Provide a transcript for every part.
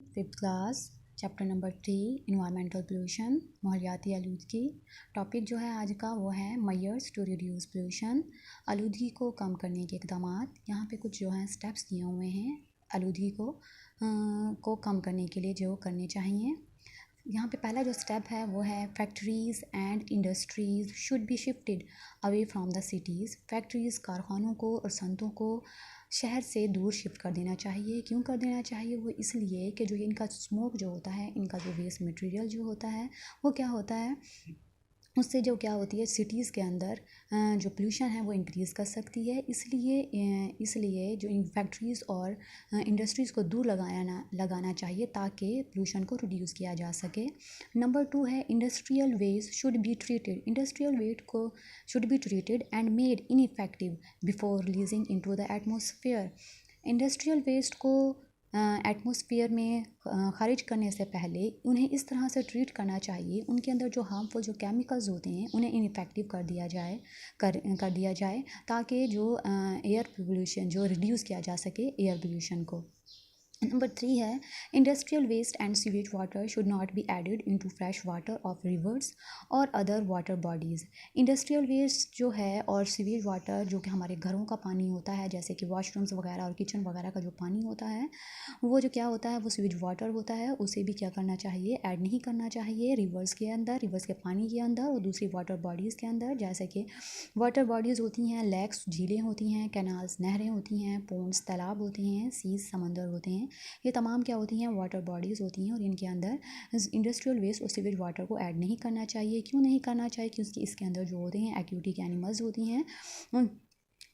Fifth class chapter number 3 environmental pollution माहौलियाती आलूदगी। Topic जो है आज का वो है मेजर्स टू रिड्यूस पोल्यूशन, आलूदगी को कम करने के इकदाम। यहाँ पे कुछ जो है स्टेप्स दिए हुए हैं आलूदगी को कम करने के लिए जो करने चाहिए। यहाँ पे पहला जो स्टेप है वो है factories and industries should be shifted away from the cities. Factories कारखानों को और संतों को शहर से दूर शिफ्ट कर देना चाहिए। क्यों कर देना चाहिए? वो इसलिए कि जो इनका स्मोक जो होता है, इनका जो वेस्ट मटेरियल जो होता है वो क्या होता है, उससे जो क्या होती है सिटीज़ के अंदर जो पोल्यूशन है वो इंक्रीज़ कर सकती है। इसलिए जो इन फैक्ट्रीज़ और इंडस्ट्रीज़ को दूर लगाना चाहिए ताकि पोल्यूशन को रिड्यूस किया जा सके। नंबर 2 है industrial waste should be treated. Industrial waste को should be treated and made ineffective before releasing into the atmosphere. Industrial waste को एटमॉस्फेयर में ख़ारिज करने से पहले उन्हें इस तरह से ट्रीट करना चाहिए, उनके अंदर जो हार्मफुल जो केमिकल्स होते हैं उन्हें इनइफेक्टिव कर दिया जाए ताकि जो एयर पोल्यूशन जो रिड्यूस किया जा सके एयर पोल्यूशन को। नंबर 3 है industrial waste and sewage water should not be added into fresh water of rivers और other water bodies. Industrial waste जो है और सीवेज वाटर जो कि हमारे घरों का पानी होता है, जैसे कि वॉशरूम्स वगैरह और किचन वगैरह का जो पानी होता है वो जो क्या होता है वो सीवेज वाटर होता है, उसे भी क्या करना चाहिए, ऐड नहीं करना चाहिए रिवर्स के अंदर, रिवर्स के पानी के अंदर और दूसरी वाटर बॉडीज़ के अंदर। जैसे कि वाटर बॉडीज़ होती हैं लेक्स झीलें होती हैं, कैनाल्स नहरें होती हैं, पोन्ड्स तालाब होते हैं, सीज समंदर होते हैं, ये तमाम क्या होती हैं वाटर बॉडीज़ होती हैं और इनके अंदर इंडस्ट्रियल वेस्ट और सीवेज वाटर को ऐड नहीं करना चाहिए। क्यों नहीं करना चाहिए? क्योंकि इसके अंदर जो होते हैं एक्यूटिक एनिमल्स होती हैं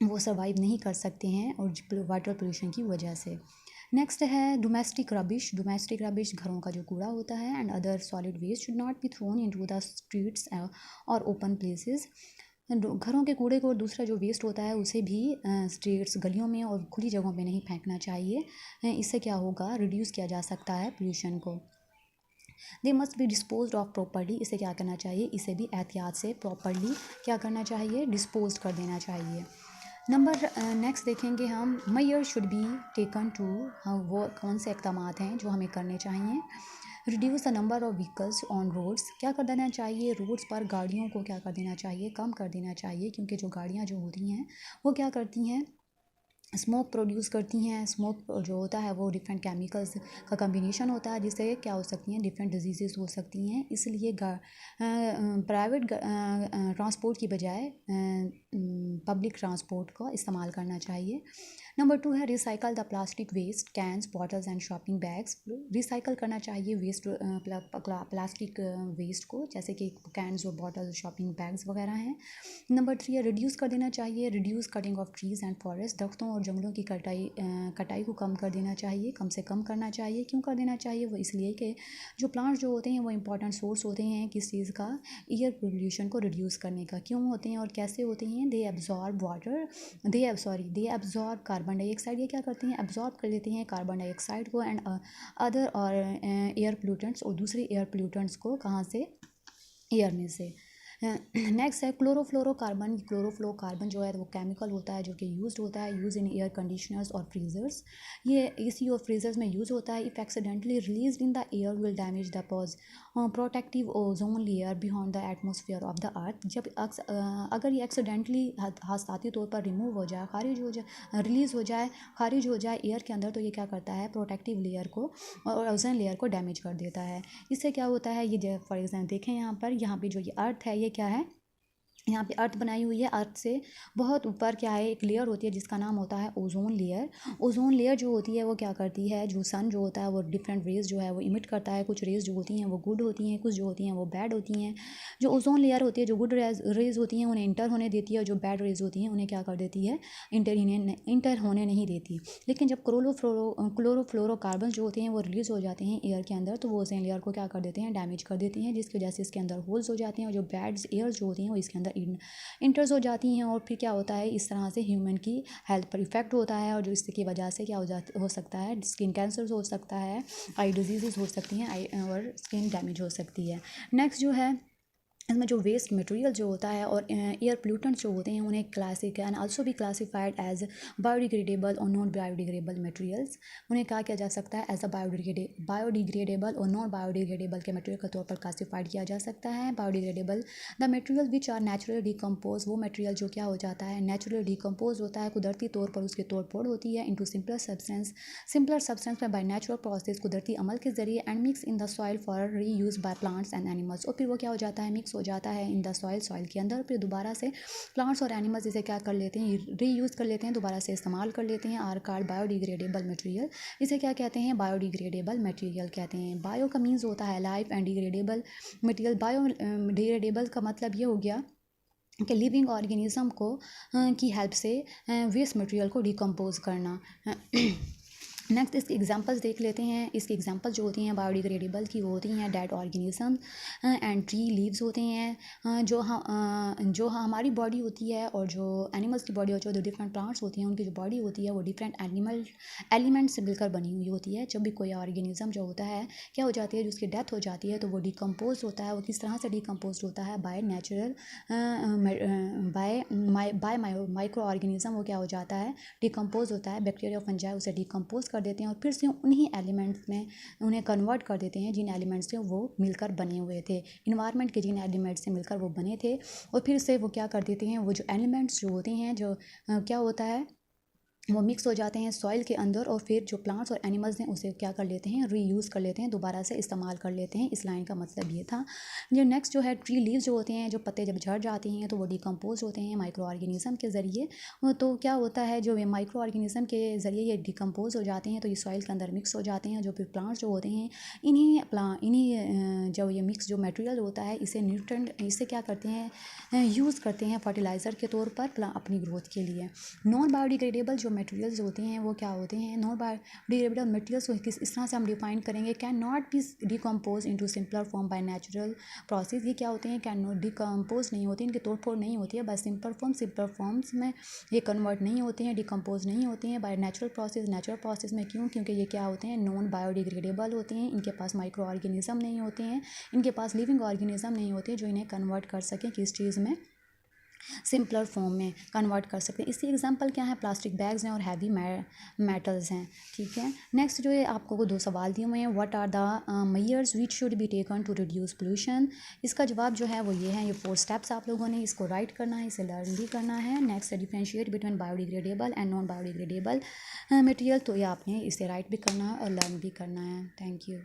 वो सर्वाइव नहीं कर सकते हैं और वाटर पोल्यूशन की वजह से। नेक्स्ट है डोमेस्टिक रबिश। डोमेस्टिक रबिश घरों का जो कूड़ा होता है and other solid waste should not be thrown into the streets और ओपन प्लेसेस। घरों के कूड़े को और दूसरा जो वेस्ट होता है उसे भी स्ट्रीट्स गलियों में और खुली जगहों पे नहीं फेंकना चाहिए। इससे क्या होगा, रिड्यूस किया जा सकता है पोल्यूशन को। They must be dispose of properly. इसे क्या करना चाहिए, इसे भी एहतियात से प्रॉपर्ली क्या करना चाहिए, डिस्पोज कर देना चाहिए। नंबर नेक्स्ट देखेंगे हम measures should be taken to, वो कौन से इक़दाम हैं जो हमें करने चाहिए। Reduce the number of vehicles on roads. क्या कर देना चाहिए, रोड्स पर गाड़ियों को क्या कर देना चाहिए, कम कर देना चाहिए, क्योंकि जो गाड़ियाँ जो होती हैं वो क्या करती हैं, स्मोक प्रोड्यूस करती हैं। स्मोक जो होता है वो डिफरेंट केमिकल्स का कम्बिनेशन होता है जिससे क्या हो सकती हैं, डिफरेंट डिजीज़ हो सकती हैं। इसलिए प्राइवेट ट्रांसपोर्ट की बजाय पब्लिक ट्रांसपोर्ट का इस्तेमाल करना चाहिए। नंबर 2 है recycle the plastic waste cans bottles and shopping bags. Recycle करना चाहिए वेस्ट प्लास्टिक वेस्ट को, जैसे कि कैंस और बॉटल शॉपिंग बैग्स वगैरह हैं। नंबर 3 है रिड्यूस कर देना चाहिए, reduce cutting of trees and forest. दरख्तों और जंगलों की कटाई को कम कर देना चाहिए, कम से कम करना चाहिए। क्यों कर देना चाहिए? वो इसलिए कि जो प्लांट्स जो होते हैं वो इंपॉर्टेंट सोर्स होते हैं किस चीज़ का, एयर पोल्यूशन को रिड्यूस करने का। क्यों होते हैं और कैसे होते हैं? They absorb water, they absorb carbon dioxide. ये क्या करते हैं, एब्जॉर्ब कर लेते हैं कार्बन डाइऑक्साइड को एंड अदर और एयर पोल्यूटेंट्स और दूसरे एयर पोल्यूटेंट्स को, कहाँ से, एयर में से। नेक्स्ट है क्लोरोफ्लोरोकार्बन। क्लोरोफ्लोरोकार्बन जो है वो केमिकल होता है जो कि यूज़ होता है इन एयर कंडीशनर्स और फ्रीज़र्स। ये एसी और फ्रीज़र्स में यूज़ होता है। If accidentally release in the air will damage the protective ozone layer beyond the atmosphere of the earth. जब अगर ये एक्सीडेंटली हादसाती तौर पर रिमूव हो जाए, रिलीज़ हो जाए, खारिज हो जाए एयर के अंदर, तो ये क्या करता है, प्रोटेक्टिव लेयर को और ओजोन लेयर को डैमेज कर देता है। इससे क्या होता है, ये फॉर एग्जाम्पल देखें यहाँ पे जो ये अर्थ है ये क्या है, यहाँ पे अर्थ बनाई हुई है। अर्थ से बहुत ऊपर क्या है, एक लेयर होती है जिसका नाम होता है ओजोन लेयर। ओजोन लेयर जो होती है वो क्या करती है, जो सन जो होता है वो डिफरेंट रेज जो है वो इमिट करता है। कुछ रेज जो होती हैं वो गुड होती हैं, कुछ जो होती हैं वो बैड होती हैं। जो ओजोन लेयर होती है, जो गुड रेज होती हैं उन्हें इंटर होने देती है और जो बैड रेज होती हैं उन्हें क्या कर देती है, इंटर होने नहीं देती। लेकिन जब क्लोरोफ्लोरोकार्बन जो होते हैं वो रिलीज़ हो जाते हैं एयर के अंदर, तो वो ओजोन लेयर को क्या कर देते हैं, डैमेज कर देते हैं, जिसकी वजह से इसके अंदर होल्स हो जाते हैं और जो बैड एयर जो होती हैं वो इसके अंदर इंटर्स हो जाती हैं। और फिर क्या होता है, इस तरह से ह्यूमन की हेल्थ पर इफ़ेक्ट होता है और जो इसकी वजह से क्या हो सकता है, स्किन कैंसर हो सकता है, आई डिजीज़ हो सकती हैं, आई और स्किन डैमेज हो सकती है। नेक्स्ट जो है इसमें जो वेस्ट मटेरियल जो होता है और एयर पोल्यूटेंट्स जो होते हैं उन्हें क्लासिक एंड आल्सो भी क्लासिफाइड एज बायोडिग्रेडेबल और नॉन बायोडिग्रेडेबल मटेरियल्स। उन्हें कहा किया जा सकता है एज अ बायोडिग्रेडेबल और नॉन बायोडिग्रेडेबल के मटेरियल के तौर पर क्लासिफाइड किया जा सकता है। Biodegradable the material which are naturally decompose, वो मटेरियल जो क्या हो जाता है नेचुरली डिकम्पोज होता है, कुदरती तौर पर उसकी तोड़ फोड़ होती है इंटू सिंपलर सब्सटेंस में बाय नेचुरल प्रोसेस, कुदरती अमल के जरिए, and mix in the soil for री use by plants and animals. और फिर वो क्या हो जाता है मिक्स हो जाता है इन द सॉइल के अंदर, फिर दोबारा से प्लांट्स और एनिमल्स इसे क्या कर लेते हैं रीयूज़ कर लेते हैं, दोबारा से इस्तेमाल कर लेते हैं। Are called biodegradable material. इसे क्या कहते हैं बायोडिग्रेडेबल मटेरियल कहते हैं। बायो का मीन्स होता है life and degradable material. Bio degradable का मतलब ये हो गया कि लिविंग ऑर्गेनिज्म को की हेल्प से वेस्ट मटेरियल को डिकम्पोज करना। नेक्स्ट इसके एग्जांपल्स देख लेते हैं। इसकी एग्जांपल जो होती हैं बायोडिग्रेडेबल की वो होती हैं dead organism and tree leaves होते हैं। जो हमारी बॉडी होती है और जो एनिमल्स की बॉडी होती है, जो डिफरेंट प्लांट्स होती हैं उनकी जो बॉडी होती है वो डिफरेंट एलिमेंट से मिलकर बनी हुई होती है। जब भी कोई ऑर्गेनिज्म जो होता है क्या हो जाती है, जिसकी डेथ हो जाती है तो वो डिकम्पोज होता है। वो किस तरह से डिकम्पोज होता है by natural bye micro organism. वो क्या हो जाता है डिकम्पोज होता है। बैक्टीरिया फंजाई उसे डिकम्पोज कर देते हैं और फिर से उन्हीं एलिमेंट्स में उन्हें कन्वर्ट कर देते हैं जिन एलिमेंट्स से वो मिलकर बने हुए थे, इन्वायरमेंट के जिन एलिमेंट्स से मिलकर वो बने थे। और फिर से वो क्या कर देते हैं, वो जो एलिमेंट्स जो होते हैं जो क्या होता है वो मिक्स हो जाते हैं सॉइल के अंदर और फिर जो प्लांट्स और एनिमल्स हैं उसे क्या कर लेते हैं रीयूज़ कर लेते हैं, दोबारा से इस्तेमाल कर लेते हैं। इस लाइन का मतलब ये था। जो नेक्स्ट जो है ट्री लीव्स जो होते हैं, जो पत्ते जब झड़ जाते हैं तो वो डिकम्पोज होते हैं माइक्रो ऑर्गेनिज्म के ज़रिए। तो क्या होता है जो ये माइक्रो ऑर्गेनिज्म के ज़रिए ये डिकम्पोज हो जाते हैं तो ये सॉइल के अंदर मिक्स हो जाते हैं। जो फिर प्लांट्स जो होते हैं इन्हीं जो ये मिक्स जो मटेरियल होता है इसे न्यूट्रेंट इसे क्या करते हैं यूज़ करते हैं फर्टिलाइज़र के तौर पर अपनी ग्रोथ के लिए। नॉन बायोडिग्रेडेबल जो मटेरियल्स होते हैं वो क्या होते हैं, नॉन बायोडिग्रेडेबल मटेरियल्स को इस तरह से हम डिफाइन करेंगे can not be decompose into simpler form by natural process. ये क्या होते हैं कैन नॉट डिकम्पोज नहीं होते, इनके तोड़ फोड़ नहीं होती है बाय सिंपल फॉर्म्स में ये कन्वर्ट नहीं होते हैं, डिकम्पोज नहीं होते हैं बाय नेचुरल प्रोसेस में। क्यों? क्योंकि ये क्या होते हैं नॉन बायोडिग्रेडेबल होते हैं, इनके पास माइक्रो ऑर्गेनिज्म नहीं होते हैं, इनके पास लिविंग ऑर्गेनिज्म नहीं होते जो इन्हें कन्वर्ट कर सकें किस चीज़ में सिंपलर फॉर्म में कन्वर्ट कर सकते हैं। इसकी एग्जांपल क्या है प्लास्टिक बैग्स हैं और हैवी मेटल्स हैं। ठीक है। नेक्स्ट जो है आपको 2 सवाल दिए हुए हैं, what are the measures which should be taken to reduce pollution. इसका जवाब जो है वो ये है, ये 4 स्टेप्स आप लोगों ने इसको राइट करना है, इसे लर्न भी करना है। Next differentiate between biodegradable and non biodegradable material, तो ये आपने इसे राइट भी करना है और लर्न भी करना है। Thank you.